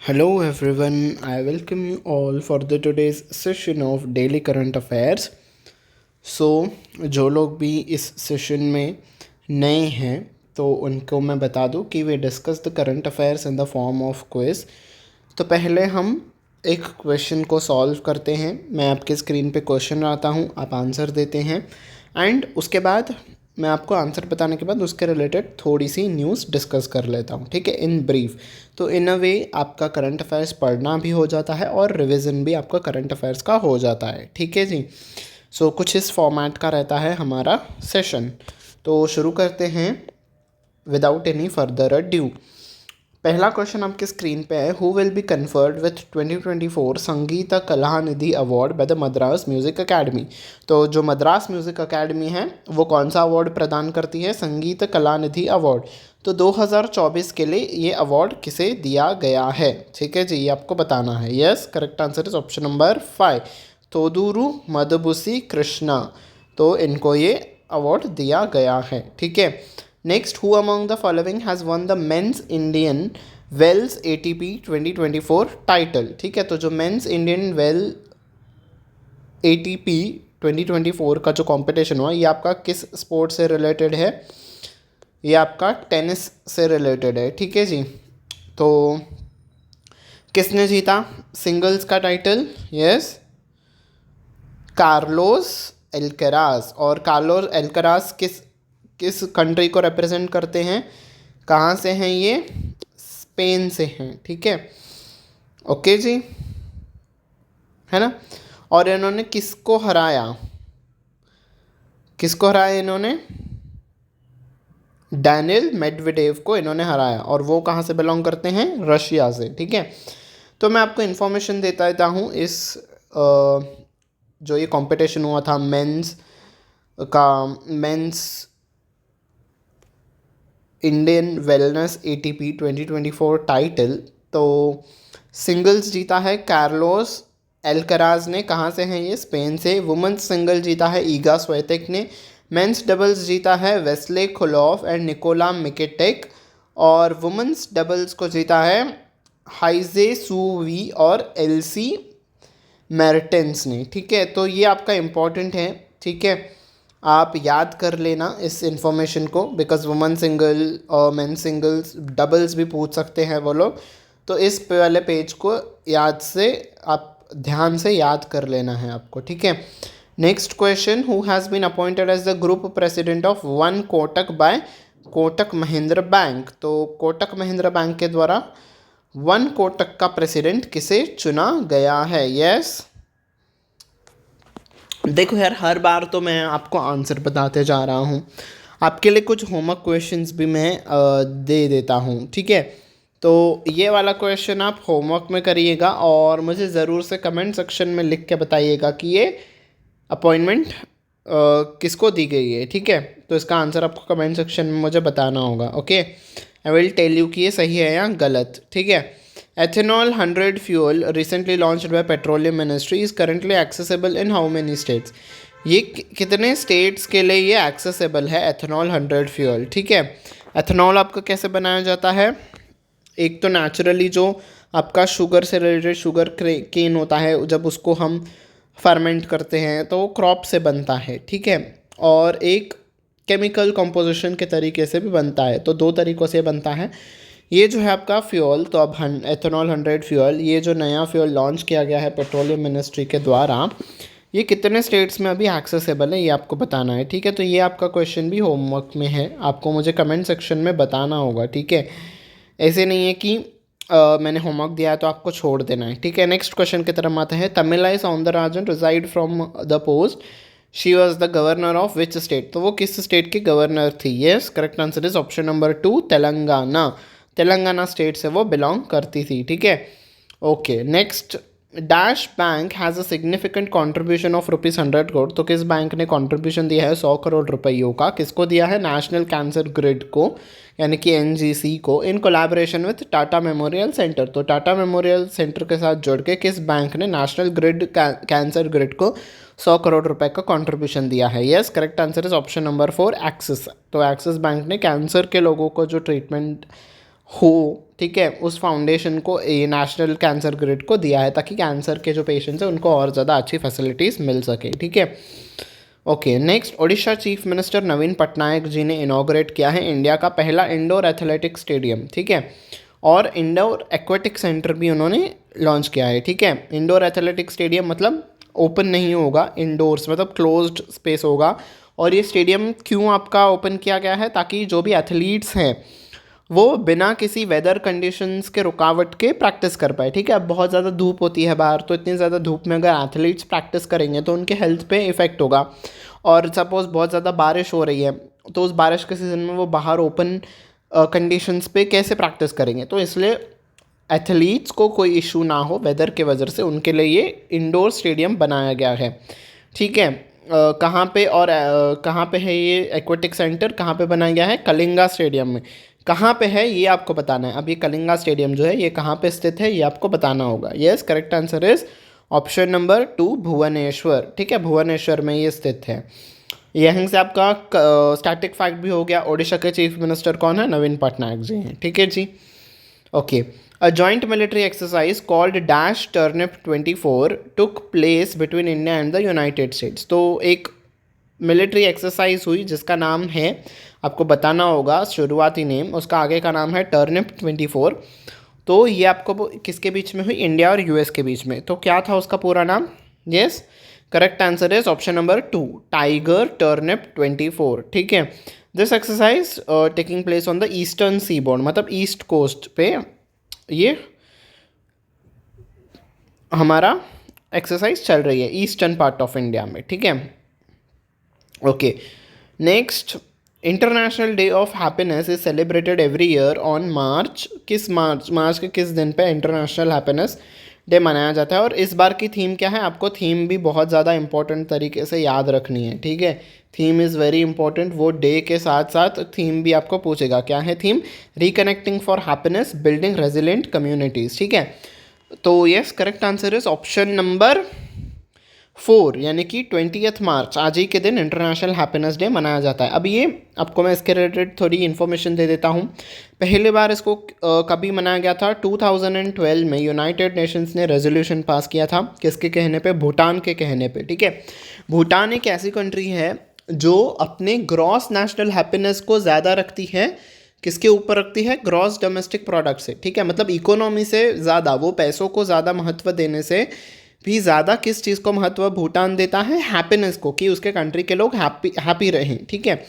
Hello everyone, I welcome you all for the today's session of Daily Current Affairs. जो लोग भी इस session में नए हैं तो उनको मैं बता दूं कि we discuss the current affairs in the form of quiz. तो पहले हम एक क्वेश्चन को सॉल्व करते हैं। मैं आपके स्क्रीन पे क्वेश्चन आता हूं, आप आंसर देते हैं एंड उसके बाद मैं आपको आंसर बताने के बाद उसके रिलेटेड थोड़ी सी न्यूज़ डिस्कस कर लेता हूँ, ठीक है, इन ब्रीफ। तो इन अ वे आपका करंट अफेयर्स पढ़ना भी हो जाता है और रिवीजन भी आपका करंट अफेयर्स का हो जाता है, ठीक है जी। कुछ इस फॉर्मेट का रहता है हमारा सेशन। तो शुरू करते हैं विदाउट एनी फर्दर अड्यू। पहला क्वेश्चन आपके स्क्रीन पे है, who will be conferred with 2024 Sangeet Kala Nidhi award by the Madras music academy. तो जो मद्रास म्यूज़िक अकेडमी है वो कौन सा अवार्ड प्रदान करती है? संगीत कला निधि अवार्ड। तो 2024 के लिए ये अवार्ड किसे दिया गया है? ठीक है जी, ये आपको बताना है। Yes, correct answer is option number 5, Thoduru Madabusi Krishna. तो इनको ये अवार्ड दिया गया है, ठीक है। Next, who among the following has won the men's Indian Wells ATP 2024 title. ठीक है, तो जो मेंस इंडियन वेल ATP 2024 का जो कंपटीशन हुआ ये आपका किस स्पोर्ट से रिलेटेड है? ये आपका टेनिस से रिलेटेड है, ठीक है जी। तो किसने जीता सिंगल्स का टाइटल? Yes, Carlos एल्कराज। और कार्लोस एल्कराज किस किस कंट्री को रिप्रेजेंट करते हैं? कहाँ से हैं ये? स्पेन से हैं, ठीक है, ओके जी, है ना। और इन्होंने किसको हराया? किसको हराया इन्होंने? डैनियल मेडवेडेव को इन्होंने हराया। और वो कहाँ से बिलोंग करते हैं? रशिया से, ठीक है। तो मैं आपको इन्फॉर्मेशन देता हूँ इस जो ये कंपटीशन हुआ था men's Indian Wells ATP 2024 title. तो सिंगल्स जीता है कार्लोस एल्कराज ने। कहाँ से हैं ये? स्पेन से। वुमेंस सिंगल जीता है ईगा स्वेतेक ने। मेंस डबल्स जीता है वेस्ले खुलॉफ एंड निकोला मिकेटेक। और वुमेंस डबल्स को जीता है हाइजे सुवी और एलसी मेर्टेंस ने, ठीक है। तो ये आपका इम्पॉर्टेंट है, ठीक है, आप याद कर लेना इस इंफॉर्मेशन को, बिकॉज वुमेन सिंगल और मेन सिंगल्स डबल्स भी पूछ सकते हैं वो लोग। तो इस वाले पेज को याद से आप ध्यान से याद कर लेना है आपको, ठीक है। Next question, who has been appointed as the group president of one Kotak by Kotak Mahindra bank. तो कोटक महिंद्रा बैंक के द्वारा वन कोटक का प्रेसिडेंट किसे चुना गया है? यस, देखो यार, हर बार तो मैं आपको आंसर बताते जा रहा हूँ, आपके लिए कुछ होमवर्क क्वेश्चंस भी मैं दे देता हूँ, ठीक है। तो ये वाला क्वेश्चन आप होमवर्क में करिएगा और मुझे ज़रूर से कमेंट सेक्शन में लिख के बताइएगा कि ये अपॉइंटमेंट किसको दी गई है, ठीक है। तो इसका आंसर आपको कमेंट सेक्शन में मुझे बताना होगा, okay. I will tell you कि ये सही है या गलत, ठीक है। Ethanol 100 fuel recently launched by Petroleum Ministry is currently accessible in how many states? ये कितने स्टेट्स के लिए ये एक्सेसिबल है एथेनॉल 100 फ्यूल, ठीक है। एथेनॉल आपका कैसे बनाया जाता है? एक तो नेचुरली जो आपका शुगर से रिलेटेड शुगर केन होता है, जब उसको हम फर्मेंट करते हैं तो वो क्रॉप से बनता है, ठीक है। और एक केमिकल कंपोजिशन के तरीके से भी बनता है, तो दो तरीक़ों से बनता है ये जो है आपका फ्यूल। तो अब एथेनॉल 100 फ्यूल, ये जो नया फ्यूल लॉन्च किया गया है पेट्रोलियम मिनिस्ट्री के द्वारा, ये कितने स्टेट्स में अभी एक्सेसिबल है ये आपको बताना है, ठीक है। तो ये आपका क्वेश्चन भी होमवर्क में है, आपको मुझे कमेंट सेक्शन में बताना होगा, ठीक है। ऐसे नहीं है कि मैंने होमवर्क दिया है तो आपको छोड़ देना है, ठीक है। नेक्स्ट क्वेश्चन की तरफ आते हैं। Tamilisai Soundararajan resigned from the post, she was the governor of which state. तो वो किस स्टेट की गवर्नर थी? Yes, correct answer is option number 2, Telangana. Telangana state से वो बिलोंग करती थी, ठीक है, okay. Next, dash bank has a significant contribution of ₹100 crore. तो किस बैंक ने कॉन्ट्रीब्यूशन दिया है 100 करोड़ रुपयों का? किसको दिया है? नेशनल कैंसर ग्रिड को, यानी कि NGC को, in collaboration with Tata memorial centre. तो टाटा मेमोरियल सेंटर के साथ जुड़ के किस बैंक ने नेशनल ग्रिड कैंसर ग्रिड को 100 करोड़ रुपए का कॉन्ट्रीब्यूशन दिया है? Yes, correct answer is option number 4, axis. तो एक्सिस बैंक ने कैंसर के लोगों को जो ट्रीटमेंट हो, ठीक है, उस फाउंडेशन को, ये नेशनल कैंसर ग्रिड को दिया है ताकि कैंसर के जो पेशेंट्स हैं उनको और ज़्यादा अच्छी फैसिलिटीज़ मिल सके, ठीक है। Okay, next, Odisha chief minister Naveen Patnaik ji ने इनॉग्रेट किया है इंडिया का पहला इंडोर एथलेटिक स्टेडियम, ठीक है, और इंडोर एक्वेटिक सेंटर भी उन्होंने लॉन्च किया है, ठीक है। इंडोर एथलेटिक स्टेडियम मतलब ओपन नहीं होगा, इंडोर्स मतलब क्लोज्ड स्पेस होगा। और ये स्टेडियम क्यों आपका ओपन किया गया है, ताकि जो भी एथलीट्स हैं वो बिना किसी वेदर कंडीशंस के रुकावट के प्रैक्टिस कर पाए, ठीक है। अब बहुत ज़्यादा धूप होती है बाहर, तो इतनी ज़्यादा धूप में अगर एथलीट्स प्रैक्टिस करेंगे तो उनके हेल्थ पे इफ़ेक्ट होगा। और सपोज़ बहुत ज़्यादा बारिश हो रही है तो उस बारिश के सीज़न में वो बाहर ओपन कंडीशंस पे कैसे प्रैक्टिस करेंगे, तो इसलिए एथलीट्स को कोई इशू ना हो वेदर के वजह से उनके लिए ये इंडोर स्टेडियम बनाया गया है, ठीक है। कहाँ पे और कहाँ पे है ये एक्वेटिक सेंटर, कहाँ पे बनाया गया है, कलिंगा स्टेडियम में। कहाँ पे है ये आपको बताना है। अब ये कलिंगा स्टेडियम जो है ये कहाँ पे स्थित है ये आपको बताना होगा। Yes, correct answer is option number 2, Bhubaneswar, ठीक है, भुवनेश्वर में ये स्थित है। यहीं से आपका स्टैटिक फैक्ट भी हो गया। ओडिशा के चीफ मिनिस्टर कौन है, नवीन पटनायक जी हैं, ठीक है जी। Okay, a joint military exercise called Dash Turnip 24 took place between India and the United States। तो एक मिलिट्री एक्सरसाइज हुई जिसका नाम है, आपको बताना होगा शुरुआती नेम, उसका आगे का नाम है टर्निप 24। तो ये आपको किसके बीच में हुई, इंडिया और यूएस के बीच में। तो क्या था उसका पूरा नाम। Yes, correct answer is option number 2, tiger triumph 24, ठीक है। This exercise taking place on the eastern seaboard, मतलब ईस्ट कोस्ट पे ये हमारा एक्सरसाइज चल रही है ईस्टर्न पार्ट ऑफ इंडिया में, ठीक है। Okay, next, international day of happiness is celebrated every year on March, किस मार्च के किस दिन पे इंटरनेशनल हैप्पीनेस डे मनाया जाता है। और इस बार की थीम क्या है, आपको थीम भी बहुत ज़्यादा इंपॉर्टेंट तरीके से याद रखनी है, ठीक है। थीम इज़ वेरी इंपॉर्टेंट, वो डे के साथ साथ थीम भी आपको पूछेगा। क्या है theme, reconnecting for happiness, building resilient communities, ठीक है। तो yes, correct answer is option number 4, यानी कि 20 मार्च, आज ही के दिन इंटरनेशनल हैप्पीनेस डे मनाया जाता है। अब ये आपको मैं इसके रिलेटेड थोड़ी इन्फॉर्मेशन दे देता हूँ। पहली बार इसको कभी मनाया गया था, 2012 में यूनाइटेड नेशंस ने रेजोल्यूशन पास किया था, किसके कहने पे, भूटान के कहने पे, ठीक है। भूटान एक ऐसी कंट्री है जो अपने ग्रॉस नेशनल हैप्पीनेस को ज़्यादा रखती है, किसके ऊपर रखती है, ग्रॉस डोमेस्टिक प्रोडक्ट से, ठीक है। मतलब इकोनॉमी से ज़्यादा, वो पैसों को ज़्यादा महत्व देने से भी ज़्यादा किस चीज़ को महत्व भूटान देता है, हैप्पीनेस को, कि उसके कंट्री के लोग हैप्पी रहें, ठीक है।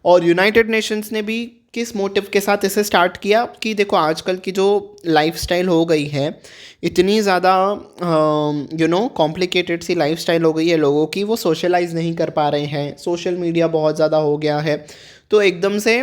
और यूनाइटेड नेशंस ने भी किस मोटिव के साथ इसे स्टार्ट किया कि देखो आजकल की जो लाइफस्टाइल हो गई है, इतनी ज़्यादा कॉम्प्लिकेटेड सी लाइफस्टाइल हो गई है लोगों की, वो सोशलाइज नहीं कर पा रहे हैं, सोशल मीडिया बहुत ज़्यादा हो गया है, तो एकदम से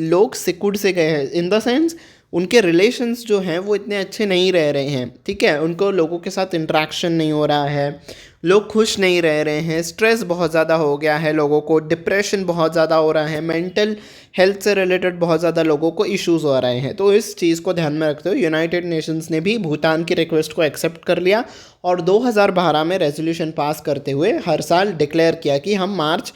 लोग सिकुड़ से गए हैं, इन द सेंस उनके रिलेशंस जो हैं वो इतने अच्छे नहीं रह रहे हैं, ठीक है। उनको लोगों के साथ इंटरेक्शन नहीं हो रहा है, लोग खुश नहीं रह रहे हैं, स्ट्रेस बहुत ज़्यादा हो गया है लोगों को, डिप्रेशन बहुत ज़्यादा हो रहा है, मेंटल हेल्थ से रिलेटेड बहुत ज़्यादा लोगों को इश्यूज़ हो रहे हैं। तो इस चीज़ को ध्यान में रखते हुए यूनाइटेड नेशंस ने भी भूटान की रिक्वेस्ट को एक्सेप्ट कर लिया और 2012 में रेजोल्यूशन पास करते हुए हर साल डिक्लेयर किया कि हम मार्च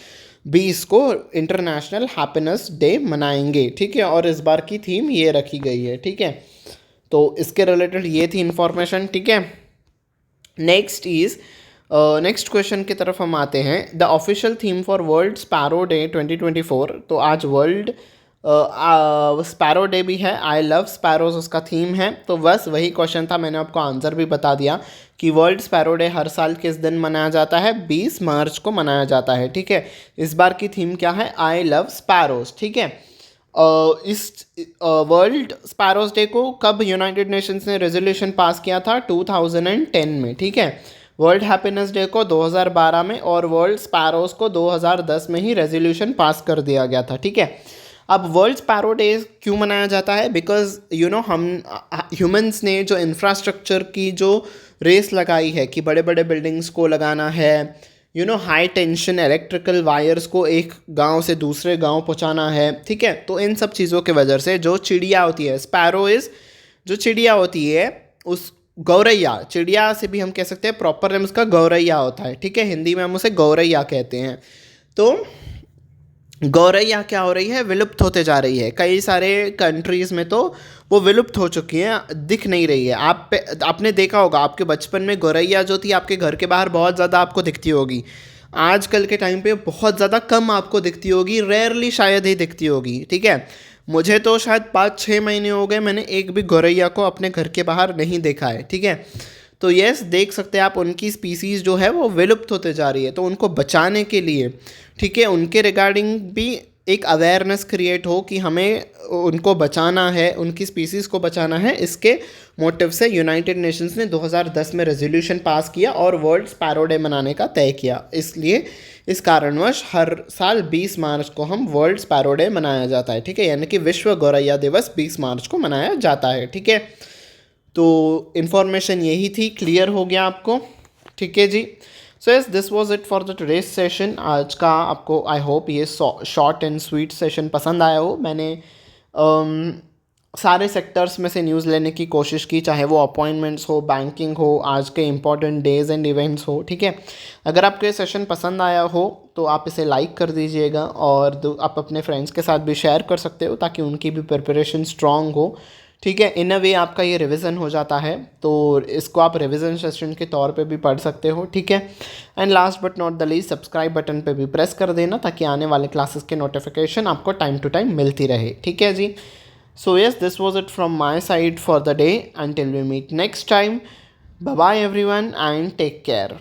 20 को इंटरनेशनल हैप्पीनेस डे मनाएंगे, ठीक है। और इस बार की थीम ये रखी गई है, ठीक है। तो इसके रिलेटेड ये थी इन्फॉर्मेशन, ठीक है। नेक्स्ट क्वेश्चन की तरफ हम आते हैं। The official theme for world sparrow day 2024, तो आज वर्ल्ड स्पैरो डे भी है, आई लव स्पैरोज उसका थीम है। तो बस वही क्वेश्चन था, मैंने आपको आंसर भी बता दिया कि वर्ल्ड स्पैरो डे हर साल किस दिन मनाया जाता है, 20 मार्च को मनाया जाता है, ठीक है। इस बार की थीम क्या है, आई लव स्पैरोज, ठीक है। इस वर्ल्ड स्पैरोज डे को कब यूनाइटेड नेशंस ने रेजोल्यूशन पास किया था, 2010 में, ठीक है। वर्ल्ड हैप्पीनेस डे को 2012 में और वर्ल्ड स्पैरोज को 2010 में ही रेजोल्यूशन पास कर दिया गया था, ठीक है। अब वर्ल्ड स्पैरो डे क्यों मनाया जाता है, बिकॉज हम ह्यूमंस ने जो इंफ्रास्ट्रक्चर की जो रेस लगाई है कि बड़े बड़े बिल्डिंग्स को लगाना है, हाई टेंशन इलेक्ट्रिकल वायर्स को एक गांव से दूसरे गांव पहुंचाना है, ठीक है। तो इन सब चीज़ों के वजह से जो चिड़िया होती है, स्पैरो इज जो चिड़िया होती है, उस गौरैया, चिड़िया से भी हम कह सकते हैं, प्रॉपर नेम उसका गौरैया होता है, ठीक है। हिंदी में हम उसे गौरैया कहते हैं। तो गौरैया क्या हो रही है, विलुप्त होते जा रही है। कई सारे कंट्रीज़ में तो वो विलुप्त हो चुकी है, दिख नहीं रही है। आपने देखा होगा, आपके बचपन में गौरैया जो थी आपके घर के बाहर बहुत ज़्यादा आपको दिखती होगी। आजकल के टाइम पे बहुत ज़्यादा कम आपको दिखती होगी, रेयरली शायद ही दिखती होगी, ठीक है। मुझे तो शायद 5-6 महीने हो गए, मैंने एक भी गौरैया को अपने घर के बाहर नहीं देखा है, ठीक है। तो यस, देख सकते हैं आप, उनकी स्पीसीज़ जो है वो विलुप्त होते जा रही है। तो उनको बचाने के लिए, ठीक है, उनके रिगार्डिंग भी एक अवेयरनेस क्रिएट हो कि हमें उनको बचाना है, उनकी स्पीसीज़ को बचाना है। इसके मोटिव से यूनाइटेड नेशंस ने 2010 में रेजोल्यूशन पास किया और वर्ल्ड स्पैरो डे मनाने का तय किया। इसलिए इस कारणवश हर साल 20 मार्च को हम वर्ल्ड स्पैरो डे मनाया जाता है, ठीक है, यानी कि विश्व गौरैया दिवस 20 मार्च को मनाया जाता है, ठीक है। तो इन्फॉर्मेशन यही थी, क्लियर हो गया आपको, ठीक है जी। So yes, this was it for the today's session. आज का आपको आई होप ये शॉर्ट एंड स्वीट सेशन पसंद आया हो। मैंने सारे सेक्टर्स में से न्यूज़ लेने की कोशिश की, चाहे वो अपॉइंटमेंट्स हो, बैंकिंग हो, आज के इंपॉर्टेंट डेज एंड इवेंट्स हो, ठीक है। अगर आपको ये सेशन पसंद आया हो तो आप इसे लाइक कर दीजिएगा, और आप अपने फ्रेंड्स के साथ भी शेयर कर सकते हो ताकि उनकी भी प्रिपरेशन स्ट्रांग हो, ठीक है। इन अ वे आपका ये रिवीजन हो जाता है, तो इसको आप रिवीजन सेशन के तौर पे भी पढ़ सकते हो, ठीक है। And last but not the least, subscribe button पे भी प्रेस कर देना ताकि आने वाले क्लासेस के नोटिफिकेशन आपको टाइम टू टाइम मिलती रहे, ठीक है जी। So yes, this was it from my side for the day. Until we meet next time, bye bye everyone and take care.